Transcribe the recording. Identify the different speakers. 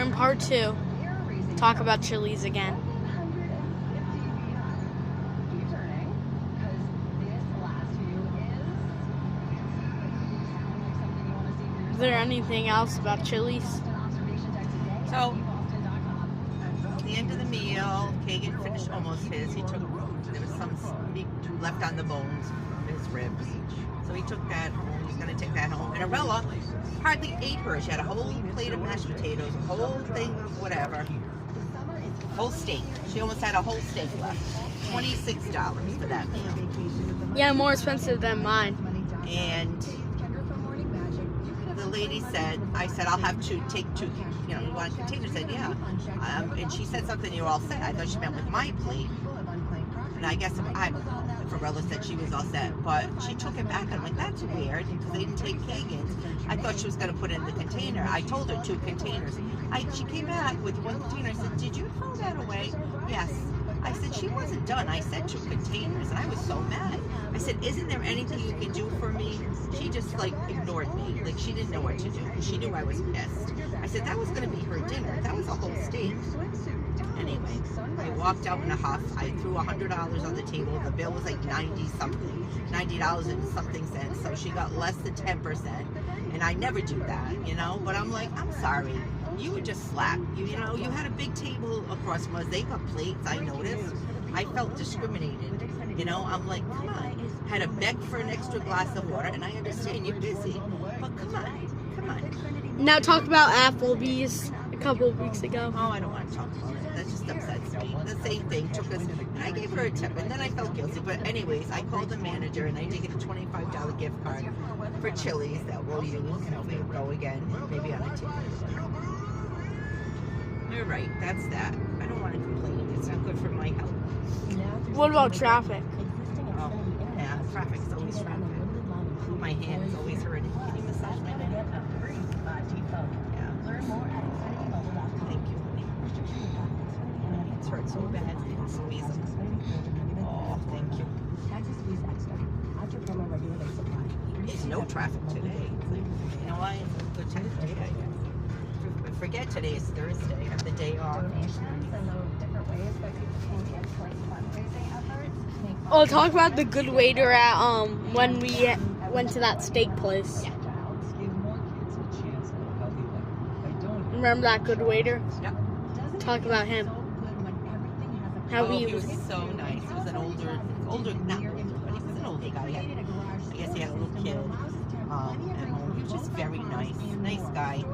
Speaker 1: in part 2. Talk about Chili's again. Is there anything else about Chili's?
Speaker 2: So, at the end of the meal, Kagan finished almost his. He took, there was some meat left on the bones of his ribs. So he took that home. He's going to take that home. And Arella hardly ate hers. She had a whole plate of mashed potatoes, a whole thing of whatever. Whole steak. She almost had a whole steak left. $26 for that meal.
Speaker 1: Yeah, more expensive than mine.
Speaker 2: And the lady said, I said, I'll have to take 2, you know, you want a container? Said, yeah. And she said something, you're all set. I thought she meant with my plate. And I guess, I don't know if Arella said she was all set, but she took it back. I'm like, that's weird, because they didn't take Kagan's. I thought she was going to put it in the container. I told her 2 containers. She came back with 1 container. I said, did you throw that away? Yes. I said, she wasn't done. I said 2 containers, and I was so mad. I said, isn't there anything you can do for me? She just, like, ignored me. Like, she didn't know what to do. She knew I was pissed. I said, that was going to be her dinner. That was a whole steak. Anyway, I walked out in a huff. I threw $100 on the table. The bill was like $90-something. $90 and something cents. So she got less than 10%. And I never do that, you know? But I'm like, I'm sorry. You were just slapped. You know, you had a big table across from us. They got plates, I noticed. I felt discriminated. You know, I'm like, come on. Had to beg for an extra glass of water, and I understand you're busy. But come on, come on.
Speaker 1: Now talk about Applebee's a couple of weeks ago.
Speaker 2: Oh, I don't want to talk about it. That just upsets me. The same thing took us, and I gave her a tip, and then I felt guilty. But anyways, I called the manager, and I did get a $25 gift card for Chili's that we'll use. We'll go again, maybe on a ticket. You're right, that's that. I don't want to complain. It's not good for my health.
Speaker 1: What about traffic?
Speaker 2: Oh, yeah, traffic's always traffic. My hand is always hurting. Can you massage my hand? Yeah. Thank you, honey. It's hurt so bad. It's squeezing. Oh, thank you. There's no traffic today. You know why? It's a good time today, I guess. Forget today is Thursday. I have the day off.
Speaker 1: Oh, talk about the good waiter at when we went to that steak place.
Speaker 2: Yeah.
Speaker 1: Remember that good waiter?
Speaker 2: Yep.
Speaker 1: Talk about him. How
Speaker 2: he was so nice. He was an older, not older, but he was an older guy. I guess he had a little kid at home. He was just very nice. Nice guy.